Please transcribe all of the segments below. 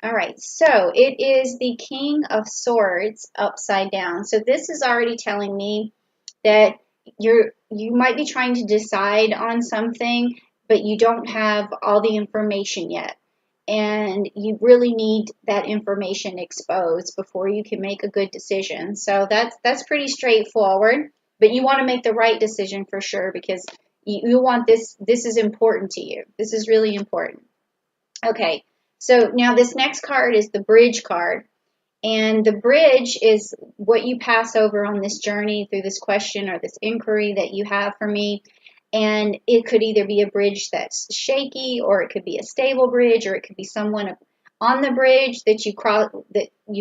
All right, so it is the King of Swords upside down. So this is already telling me that you might be trying to decide on something, but you don't have all the information yet. And you really need that information exposed before you can make a good decision. So that's pretty straightforward, but you want to make the right decision for sure because you want this is important to you. This is really important. Okay, so now this next card is the bridge card. And the bridge is what you pass over on this journey through this question or this inquiry that you have for me. And it could either be a bridge that's shaky, or it could be a stable bridge, or it could be someone on the bridge that you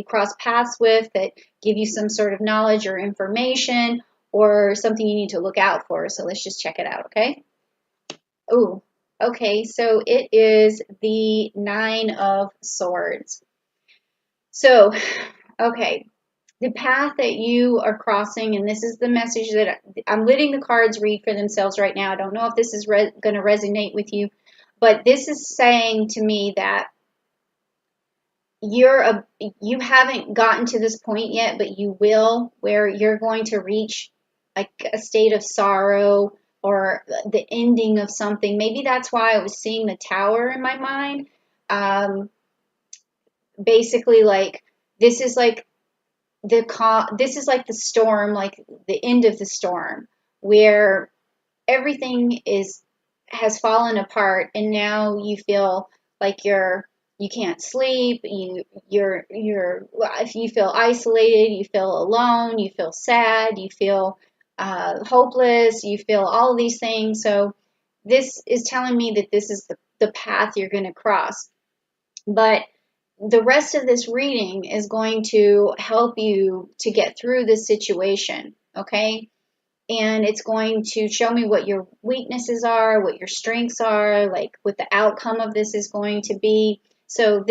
cross paths with that give you some sort of knowledge or information, or something you need to look out for. So let's just check it out, okay? Oh, okay, so it is the Nine of Swords. So, okay, the path that you are crossing, and this is the message that I'm letting the cards read for themselves right now. I don't know if this is going to resonate with you, but this is saying to me that you haven't gotten to this point yet, but you will, where you're going to reach like a state of sorrow or the ending of something. Maybe that's why I was seeing the tower in my mind. Um, Basically, like this is like this is like the storm, like the end of the storm, where everything has fallen apart, and now you feel like you can't sleep, if you feel isolated, you feel alone, you feel sad, you feel hopeless, you feel all of these things. So this is telling me that this is the path you're going to cross. But the rest of this reading is going to help you to get through this situation, okay? And it's going to show me what your weaknesses are, what your strengths are, like what the outcome of this is going to be. So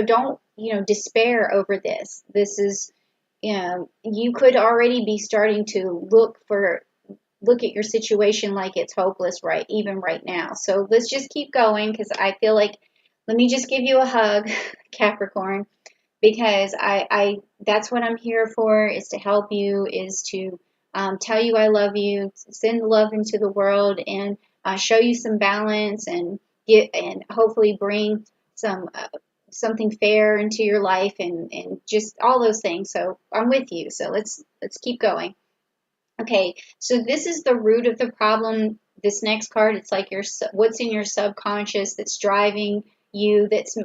don't, despair over this. This is, you could already be starting to look at your situation like it's hopeless even right now. So let's just keep going, because I feel like, let me just give you a hug, Capricorn, because I that's what I'm here for, is to help you, is to tell you I love you, send love into the world, and show you some balance, and hopefully bring something fair into your life, and just all those things. So I'm with you. So let's keep going. Okay, so this is the root of the problem. This next card, it's like what's in your subconscious that's driving you, that's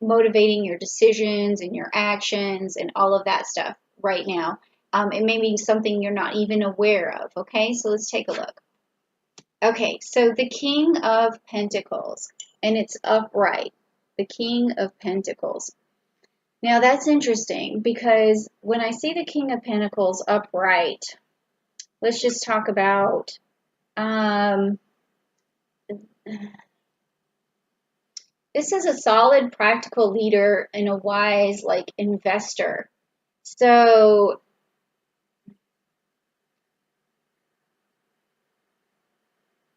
motivating your decisions and your actions and all of that stuff right now. It may be something you're not even aware of. Okay, so let's take a look. Okay, so the King of Pentacles, and it's upright. The King of Pentacles. Now that's interesting, because when I see the King of Pentacles upright, let's just talk about this is a solid, practical leader and a wise, like, investor. So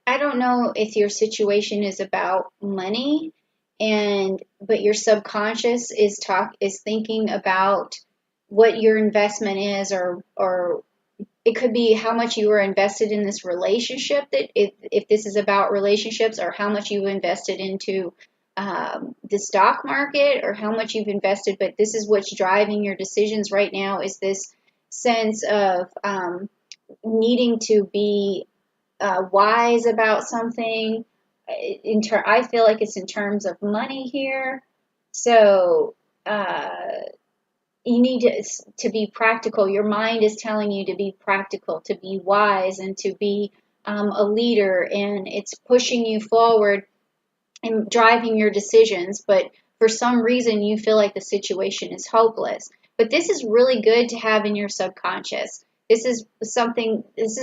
I don't know if your situation is about money, but your subconscious is thinking about what your investment is, or it could be how much you were invested in this relationship, that if this is about relationships, or how much you invested into the stock market, or how much you've invested. But this is what's driving your decisions right now, is this sense of needing to be wise about something. I feel like it's in terms of money here. So you need to be practical. Your mind is telling you to be practical, to be wise, and to be a leader, and it's pushing you forward and driving your decisions. But for some reason, you feel like the situation is hopeless. But this is really good to have in your subconscious. This is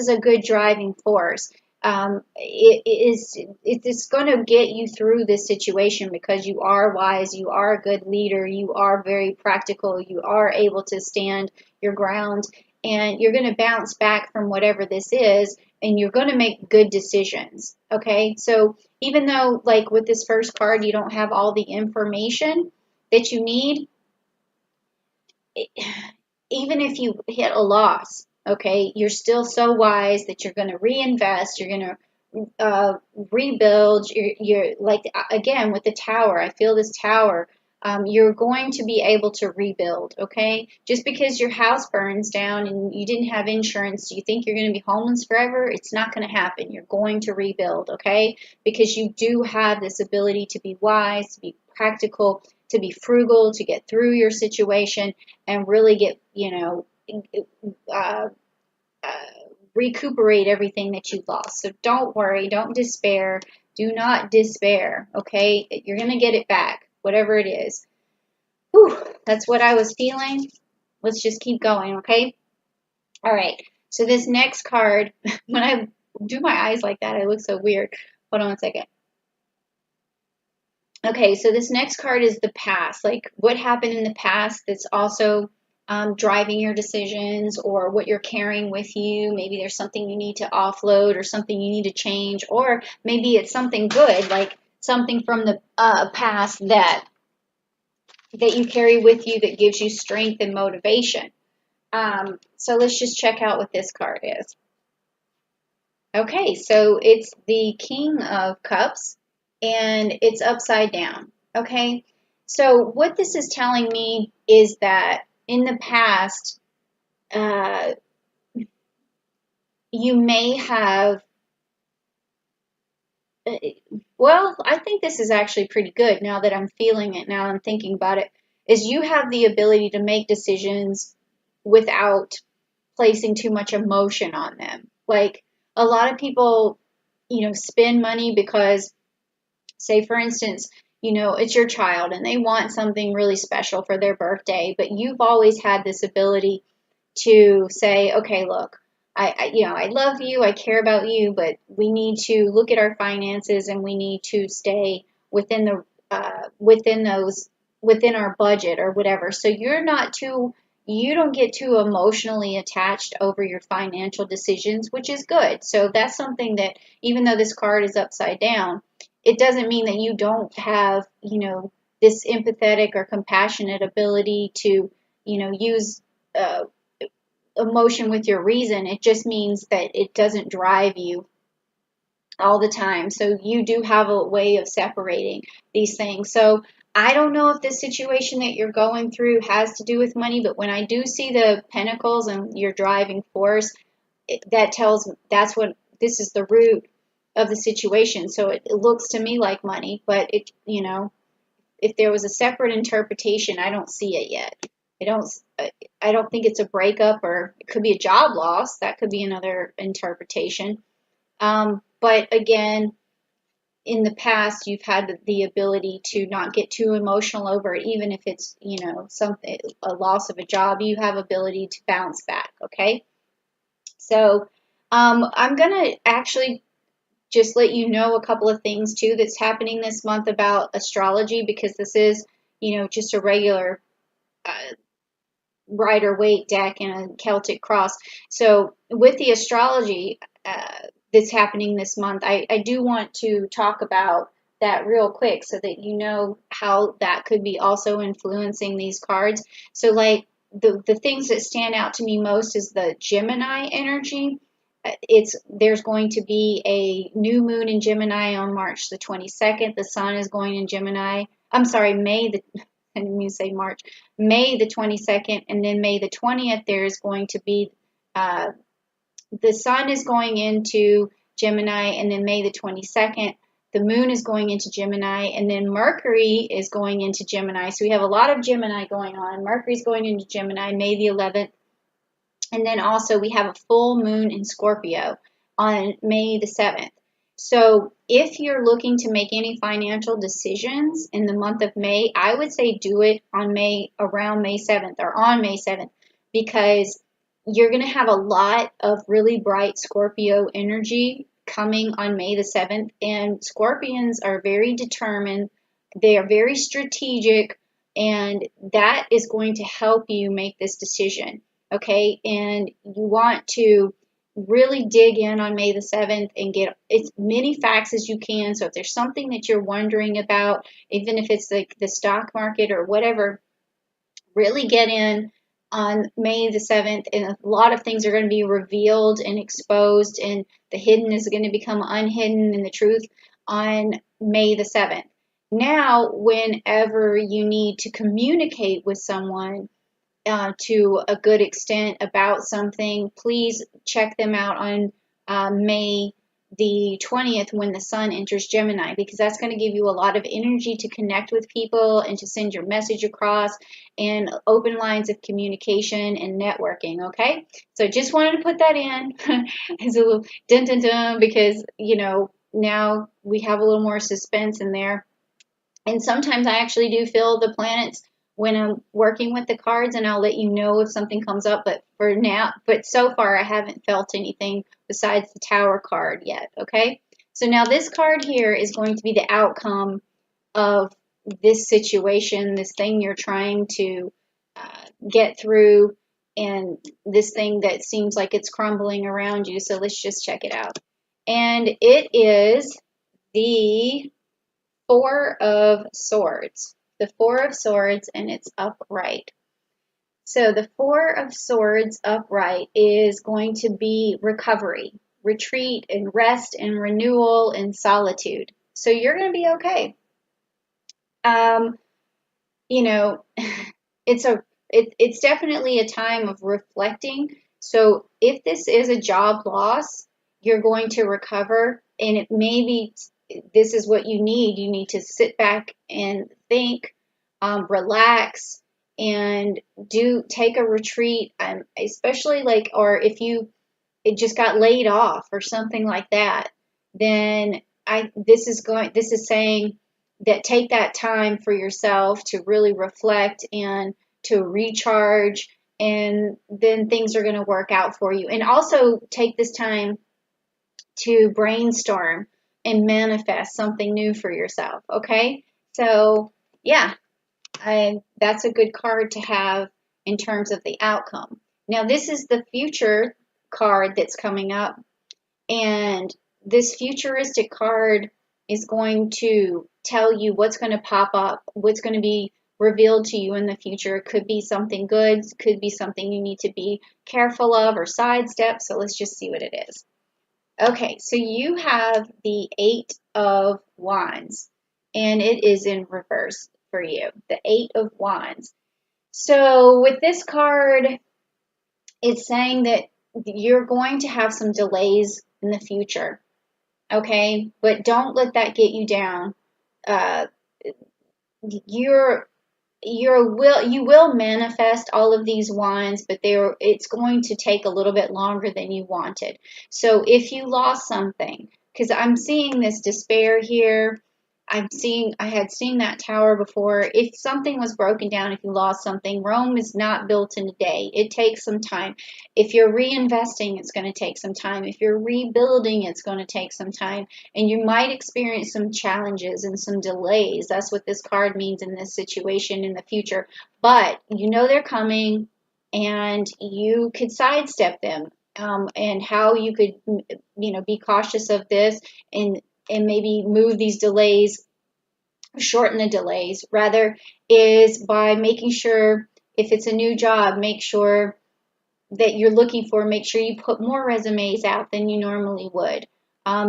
a good driving force. It's going to get you through this situation, because you are wise, you are a good leader, you are very practical, you are able to stand your ground, and you're going to bounce back from whatever this is, and you're going to make good decisions. Okay, so even though, like with this first card, you don't have all the information, that you need, even if you hit a loss, okay, you're still so wise that you're going to reinvest, you're going to rebuild. You're like, again, with the tower, I feel this tower. You're going to be able to rebuild, okay? Just because your house burns down and you didn't have insurance, do you think you're going to be homeless forever? It's not going to happen. You're going to rebuild, okay? Because you do have this ability to be wise, to be practical, to be frugal, to get through your situation and really get, uh, uh, recuperate everything that you've lost. So don't worry, don't despair. Do not despair, okay? You're going to get it back, whatever it is. Whew, that's what I was feeling. Let's just keep going, okay? All right. So this next card, when I do my eyes like that, I look so weird. Hold on 1 second. Okay, so this next card is the past. Like what happened in the past that's also driving your decisions, or what you're carrying with you. Maybe there's something you need to offload or something you need to change, or maybe it's something good, like something from the past that you carry with you that gives you strength and motivation. So let's just check out what this card is. Okay, so it's the King of Cups and it's upside down. Okay, so what this is telling me is that in the past, uh, you may have, well, I think this is actually pretty good now that I'm feeling it, now I'm thinking about it, is you have the ability to make decisions without placing too much emotion on them. Like a lot of people, spend money because, say for instance, it's your child and they want something really special for their birthday, but you've always had this ability to say, okay, look, I love you, I care about you, but we need to look at our finances and we need to stay within the within our budget or whatever. So you don't get too emotionally attached over your financial decisions, which is good. So that's something that, even though this card is upside down, it doesn't mean that you don't have, this empathetic or compassionate ability to, use uh, emotion with your reason. It just means that it doesn't drive you all the time. So you do have a way of separating these things. So I don't know if this situation that you're going through has to do with money, but when I do see the pentacles and your driving force, that's what this is, the root of the situation. So it looks to me like money, but if there was a separate interpretation, I don't see it yet. I don't I don't think it's a breakup, or it could be a job loss. That could be another interpretation. But again, in the past, you've had the ability to not get too emotional over it, even if it's, something, a loss of a job, you have ability to bounce back. Okay. So, I'm going to actually just let you know a couple of things too that's happening this month about astrology, because this is, just a regular, Rider-Waite deck and a Celtic cross. So with the astrology that's happening this month, I do want to talk about that real quick so that you know how that could be also influencing these cards. So like the things that stand out to me most is the Gemini energy. There's going to be a new moon in Gemini on March the 22nd. The sun is going in Gemini. I'm sorry, I didn't mean to say March. May the 22nd, and then May the 20th, there's going to be, the sun is going into Gemini, and then May the 22nd, the moon is going into Gemini, and then Mercury is going into Gemini. So we have a lot of Gemini going on. Mercury's going into Gemini May the 11th. And then also we have a full moon in Scorpio on May the 7th. So if you're looking to make any financial decisions in the month of May, I would say do it on around May 7th or on May 7th, because you're going to have a lot of really bright Scorpio energy coming on May the 7th. And Scorpions are very determined. They are very strategic, and that is going to help you make this decision. Okay, and you want to really dig in on May the 7th and get as many facts as you can. So if there's something that you're wondering about, even if it's like the stock market or whatever, really get in on May the 7th, and a lot of things are going to be revealed and exposed, and the hidden is going to become unhidden, and the truth on May the 7th. Now, whenever you need to communicate with someone to a good extent about something, please check them out on May the 20th when the sun enters Gemini, because that's going to give you a lot of energy to connect with people and to send your message across, and open lines of communication and networking. Okay, so just wanted to put that in as a little dun dun dun, because now we have a little more suspense in there. And sometimes I actually do feel the planets when I'm working with the cards, and I'll let you know if something comes up. But so far I haven't felt anything besides the Tower card yet. Okay, so now this card here is going to be the outcome of this situation, this thing you're trying to get through, and this thing that seems like it's crumbling around you. So let's just check it out. And it is the Four of Swords. The Four of Swords, and it's upright. So the Four of Swords upright is going to be recovery, retreat, and rest, and renewal, and solitude. So you're going to be okay. You know, it's definitely a time of reflecting. So if this is a job loss, you're going to recover, and it may be this is what you need. You need to sit back and think, relax, and take a retreat, especially or if you just got laid off or something like that, then this is saying that take that time for yourself to really reflect and to recharge, and then things are going to work out for you. And also take this time to brainstorm and manifest something new for yourself. Okay, so yeah, that's a good card to have in terms of the outcome. Now this is the future card that's coming up, and this futuristic card is going to tell you what's going to pop up, what's going to be revealed to you in the future. It could be something good, could be something you need to be careful of or sidestep. So let's just see what it is. Okay, so you have the Eight of Wands, and it is in reverse for you, the Eight of Wands. So with this card, it's saying that you're going to have some delays in the future, okay? But don't let that get you down. You will manifest all of these wands, but it's going to take a little bit longer than you wanted. So if you lost something, because I'm seeing this despair here, I had seen that tower before. If something was broken down, if you lost something, Rome is not built in a day. It takes some time. If you're reinvesting, it's going to take some time. If you're rebuilding, it's going to take some time. And you might experience some challenges and some delays. That's what this card means in this situation in the future. But you know they're coming, and you could sidestep them. And how you could, be cautious of this, and maybe move these delays, shorten the delays rather, is by making sure, if it's a new job, make sure that you're looking for, make sure you put more resumes out than you normally would.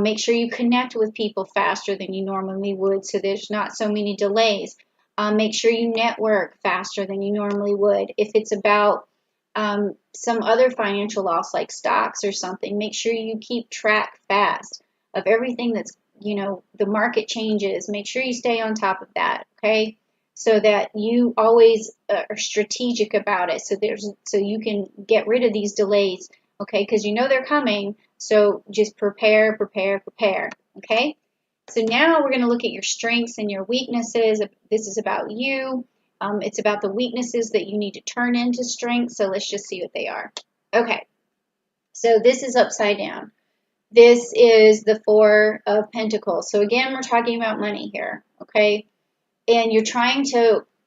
Make sure you connect with people faster than you normally would, so there's not so many delays. Make sure you network faster than you normally would. If it's about some other financial loss like stocks or something, make sure you keep track fast of everything that's, the market changes. Make sure you stay on top of that, okay? So that you always are strategic about it, so you can get rid of these delays, okay? Because they're coming, so just prepare, okay? So now we're going to look at your strengths and your weaknesses. This is about you. It's about the weaknesses that you need to turn into strengths. So let's just see what they are. Okay, so this is upside down. This is the Four of Pentacles. So again, we're talking about money here, okay? And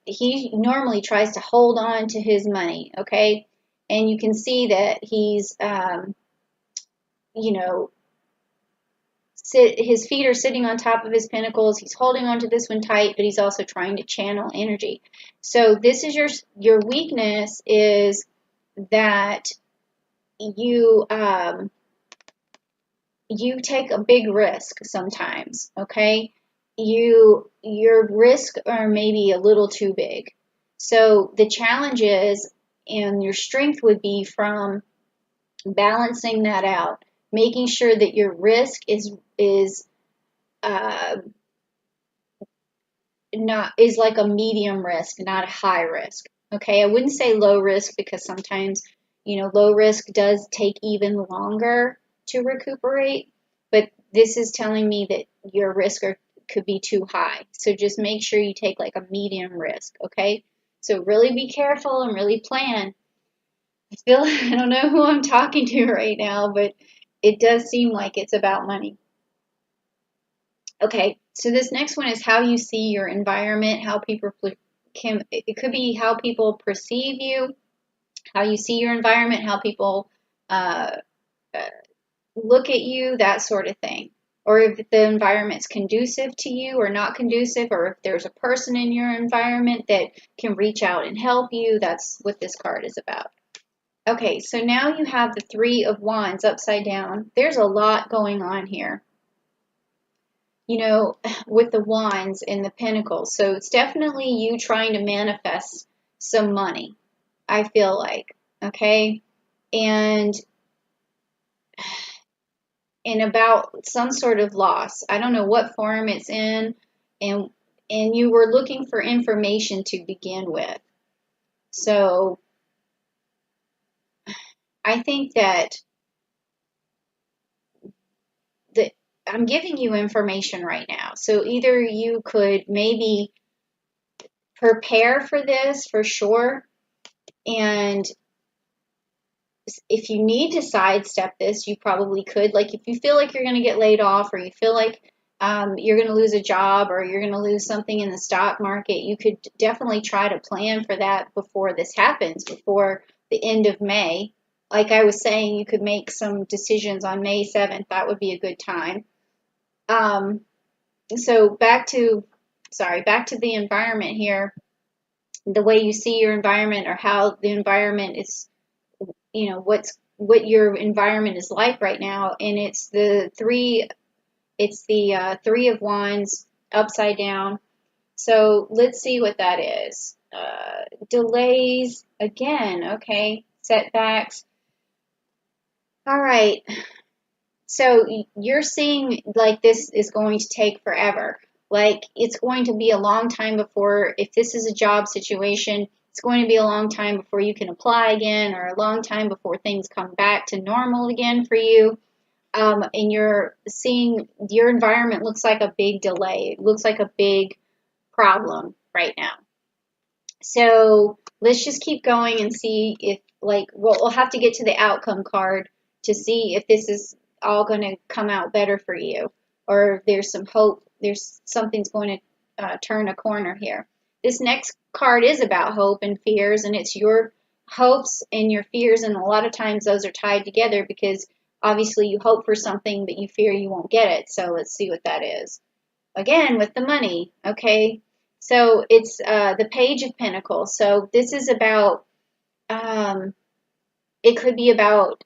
he normally tries to hold on to his money, okay? And you can see that he's you know, his feet are sitting on top of his pinnacles. He's holding onto this one tight, but he's also trying to channel energy. So this is your weakness, is that you you take a big risk sometimes, okay? Your risks are maybe a little too big. So the challenge is, and your strength would be from balancing that out, making sure that your risk is uh, not is like a medium risk, not a high risk. Okay, I wouldn't say low risk, because sometimes, low risk does take even longer to recuperate, but this is telling me that your risk could be too high. So just make sure you take like a medium risk, okay? So really be careful and really plan. I don't know who I'm talking to right now, but it does seem like it's about money. Okay, so this next one is how you see your environment, how people it could be how people perceive you, how you see your environment, how people uh, uh, look at you, that sort of thing. Or if the environment's conducive to you or not conducive, or if there's a person in your environment that can reach out and help you. That's what this card is about. Okay, so now you have the Three of Wands upside down. There's a lot going on here, with the wands and the pentacles. So it's definitely you trying to manifest some money, I feel like. Okay. And about some sort of loss. I don't know what form it's in, and you were looking for information to begin with. So I think that I'm giving you information right now. So either you could maybe prepare for this for sure, and if you need to sidestep this, you probably could. Like if you feel like you're going to get laid off, or you feel like you're going to lose a job, or you're going to lose something in the stock market, you could definitely try to plan for that before this happens, before the end of May. Like I was saying, you could make some decisions on May 7th. That would be a good time. So back to the environment here, the way you see your environment, or how the environment is, what your environment is like right now. And it's the Three of Wands upside down. So let's see what that is. Delays again. Okay, setbacks. All right. So you're seeing like this is going to take forever. Like it's going to be a long time before, if this is a job situation, it's going to be a long time before you can apply again, or a long time before things come back to normal again for you. And you're seeing your environment looks like a big delay. It looks like a big problem right now. So let's just keep going and see if, we'll have to get to the outcome card to see if this is all going to come out better for you, or if there's some hope, something's going to turn a corner here. This next card is about hope and fears, and it's your hopes and your fears, and a lot of times those are tied together, because obviously you hope for something, but you fear you won't get it. So let's see what that is. Again, with the money, okay? So it's the Page of Pentacles. So this is about, it could be about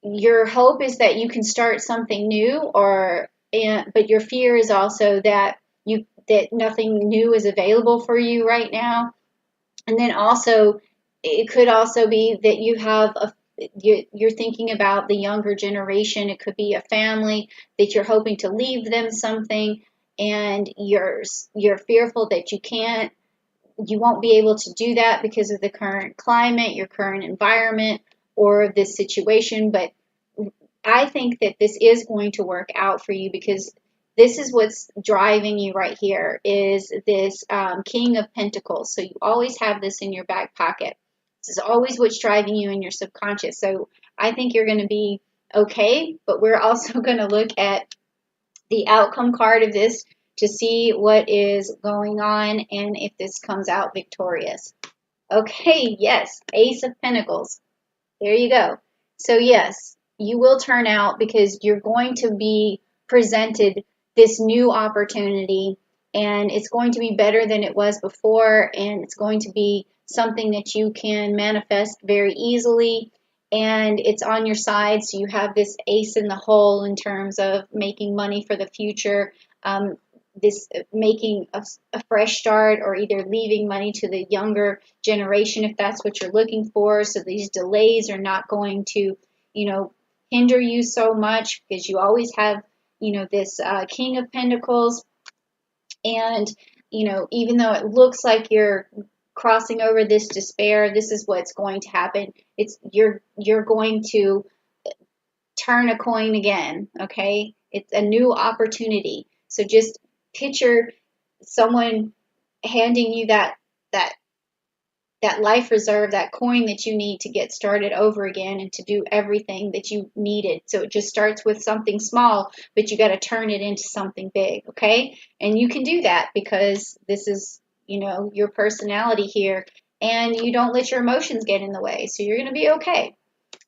your hope is that you can start something new, but your fear is also that nothing new is available for you right now. And then also, it could also be that you have you're thinking about the younger generation. It could be a family that you're hoping to leave them something, and you're fearful that you won't be able to do that because of the current climate, your current environment, or this situation. But I think that this is going to work out for you, because this is what's driving you right here, is this King of Pentacles. So you always have this in your back pocket. This is always what's driving you in your subconscious. So I think you're going to be okay, but we're also going to look at the outcome card of this to see what is going on and if this comes out victorious. Okay, yes, Ace of Pentacles. There you go. So yes, you will turn out because you're going to be presented this new opportunity, and it's going to be better than it was before, and it's going to be something that you can manifest very easily, and it's on your side, so you have this ace in the hole in terms of making money for the future. This making a fresh start, or either leaving money to the younger generation if that's what you're looking for. So these delays are not going to, hinder you so much, because you always have, this King of Pentacles. And, even though it looks like you're crossing over this despair, this is what's going to happen. It's you're going to turn a coin again, okay? It's a new opportunity. So just picture someone handing you that that life reserve, that coin that you need to get started over again and to do everything that you needed. So it just starts with something small, but you got to turn it into something big, okay? And you can do that because this is, your personality here, and you don't let your emotions get in the way. So you're going to be okay.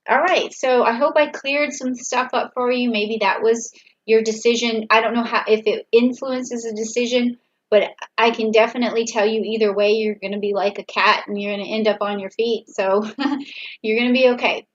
All right, so I hope I cleared some stuff up for you. Maybe that was your decision. I don't know if it influences a decision, but I can definitely tell you either way, you're going to be like a cat and you're going to end up on your feet. So you're going to be okay.